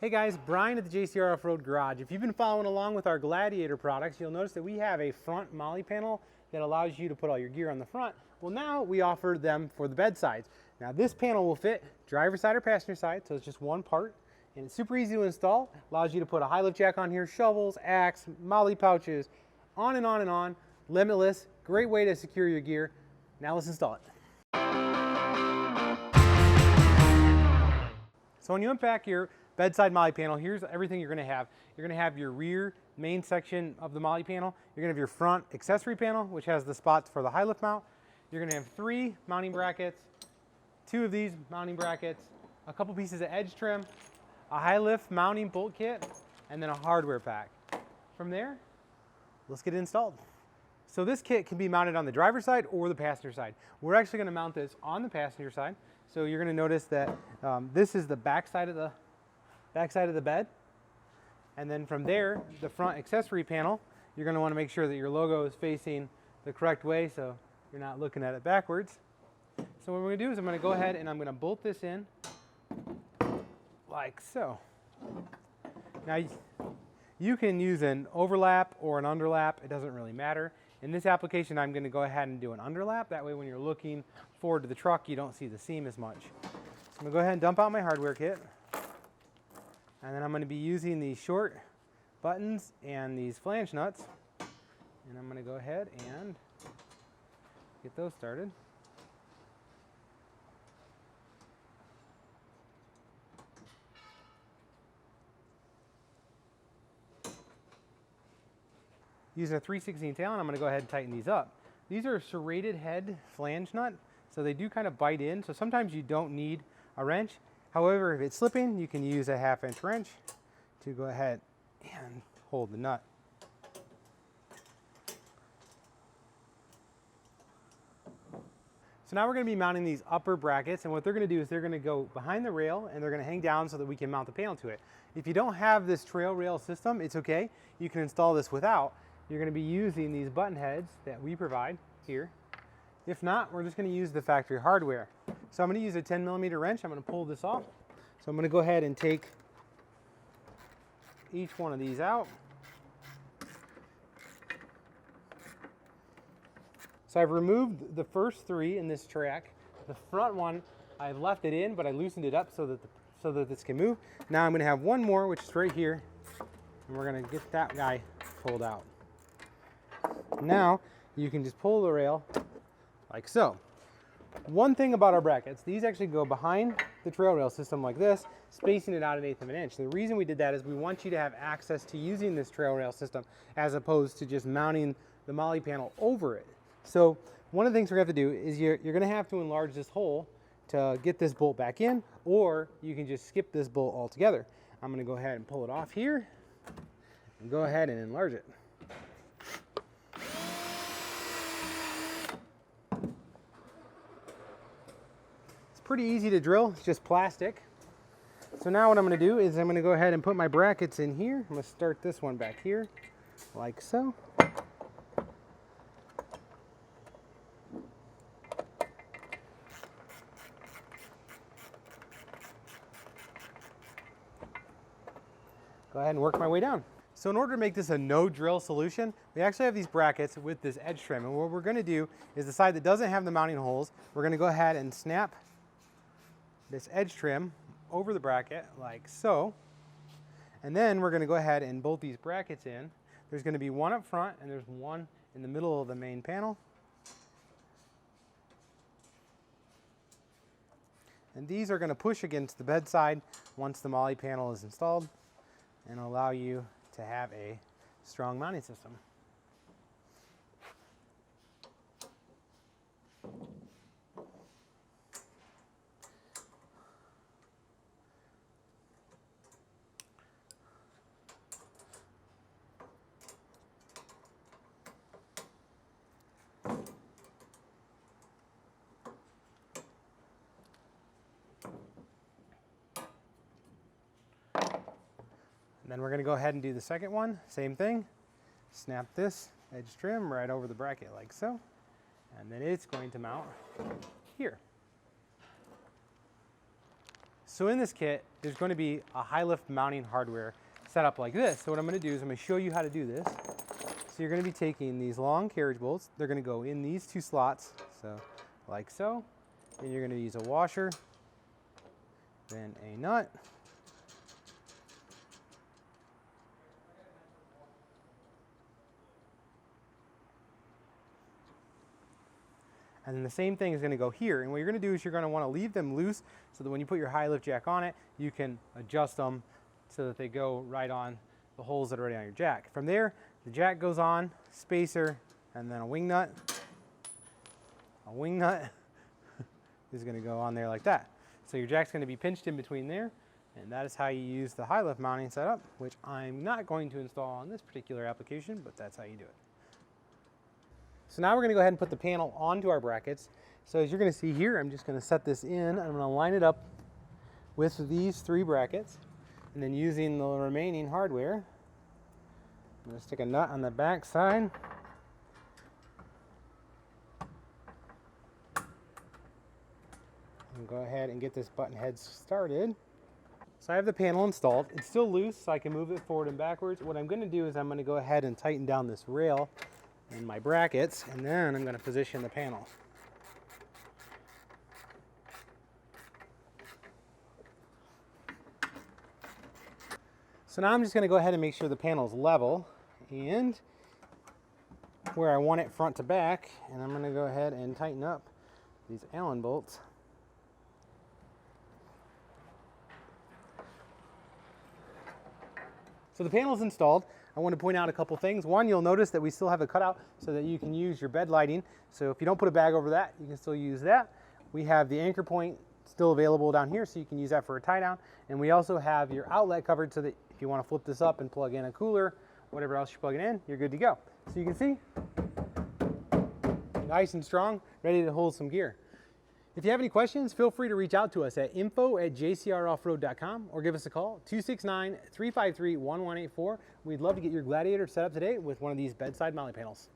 Hey guys, Brian at the JcrOffroad Garage. If you've been following along with our Gladiator products, you'll notice that we have a front MOLLE panel that allows you to put all your gear on the front. Well, now we offer them for the bedsides. Now this panel will fit driver's side or passenger side, so it's just one part, and it's super easy to install. Allows you to put a high lift jack on here, shovels, axe, MOLLE pouches, on and on and on. Limitless, great way to secure your gear. Now let's install it. So when you unpack your bedside MOLLE panel, here's everything you're going to have. You're going to have your rear main section of the MOLLE panel. You're going to have your front accessory panel, which has the spots for the high lift mount. You're going to have 3 mounting brackets, 2 of these mounting brackets, a couple pieces of edge trim, a high lift mounting bolt kit, and then a hardware pack. From there, let's get it installed. So this kit can be mounted on the driver's side or the passenger side. We're actually going to mount this on the passenger side. So you're going to notice that this is the back side of the bed, and then from there, the front accessory panel, you're going to want to make sure that your logo is facing the correct way so you're not looking at it backwards. So what we're going to do is I'm going to go ahead and I'm going to bolt this in like so. Now you can use an overlap or an underlap, it doesn't really matter. In this application, I'm going to go ahead and do an underlap. That way when you're looking forward to the truck, you don't see the seam as much. So I'm going to go ahead and dump out my hardware kit. And then I'm going to be using these short buttons and these flange nuts. And I'm going to go ahead and get those started. Using a 3/16 Allen, I'm going to go ahead and tighten these up. These are a serrated head flange nut, so they do kind of bite in. So sometimes you don't need a wrench. However, if it's slipping, you can use a 1/2" wrench to go ahead and hold the nut. So now we're going to be mounting these upper brackets, and what they're going to do is they're going to go behind the rail and they're going to hang down so that we can mount the panel to it. If you don't have this trail rail system, it's okay. You can install this without. You're going to be using these button heads that we provide here. If not, we're just going to use the factory hardware. So I'm going to use a 10mm wrench. I'm going to pull this off. So I'm going to go ahead and take each one of these out. So I've removed the first 3 in this track. The front one, I left it in, but I loosened it up so that this can move. Now I'm going to have one more, which is right here, and we're going to get that guy pulled out. Now you can just pull the rail like so. One thing about our brackets, these actually go behind the trail rail system like this, spacing it out 1/8 of an inch. The reason we did that is we want you to have access to using this trail rail system as opposed to just mounting the MOLLE panel over it. So one of the things we're going to have to do is you're going to have to enlarge this hole to get this bolt back in, or you can just skip this bolt altogether. I'm going to go ahead and pull it off here and go ahead and enlarge it. Pretty easy to drill, it's just plastic. So now what I'm going to do is I'm going to go ahead and put my brackets in here. I'm going to start this one back here, like so. Go ahead and work my way down. So in order to make this a no drill solution, we actually have these brackets with this edge trim. And what we're going to do is the side that doesn't have the mounting holes, we're going to go ahead and snap this edge trim over the bracket like so, and then we're going to go ahead and bolt these brackets in. There's going to be one up front and there's one in the middle of the main panel, and these are going to push against the bedside once the MOLLE panel is installed and allow you to have a strong mounting system. And then we're going to go ahead and do the second one. Same thing. Snap this edge trim right over the bracket like so. And then it's going to mount here. So in this kit, there's going to be a high lift mounting hardware set up like this. So what I'm going to do is I'm going to show you how to do this. So you're going to be taking these long carriage bolts. They're going to go in these two slots, so like so. And you're going to use a washer, then a nut, and then the same thing is going to go here. And what you're going to do is you're going to want to leave them loose so that when you put your high lift jack on it, you can adjust them so that they go right on the holes that are already on your jack. From there, the jack goes on, spacer, and then a wing nut. A wing nut is going to go on there like that. So your jack's going to be pinched in between there, and that is how you use the high lift mounting setup, which I'm not going to install on this particular application, but that's how you do it. So now we're going to go ahead and put the panel onto our brackets. So as you're going to see here, I'm just going to set this in. I'm going to line it up with these 3 brackets, and then using the remaining hardware, I'm going to stick a nut on the back side. And go ahead and get this button head started. So I have the panel installed. It's still loose, so I can move it forward and backwards. What I'm going to do is I'm going to go ahead and tighten down this rail and my brackets, and then I'm going to position the panel. So now I'm just going to go ahead and make sure the panel is level and where I want it front to back, and I'm going to go ahead and tighten up these Allen bolts. So the panel is installed. I want to point out a couple things. One, you'll notice that we still have a cutout so that you can use your bed lighting. So if you don't put a bag over that, you can still use that. We have the anchor point still available down here, so you can use that for a tie down. And we also have your outlet covered so that if you want to flip this up and plug in a cooler, whatever else you're plugging in, you're good to go. So you can see, nice and strong, ready to hold some gear. If you have any questions, feel free to reach out to us at info@jcroffroad.com or give us a call, 269-353-1184. We'd love to get your Gladiator set up today with one of these bedside MOLLE panels.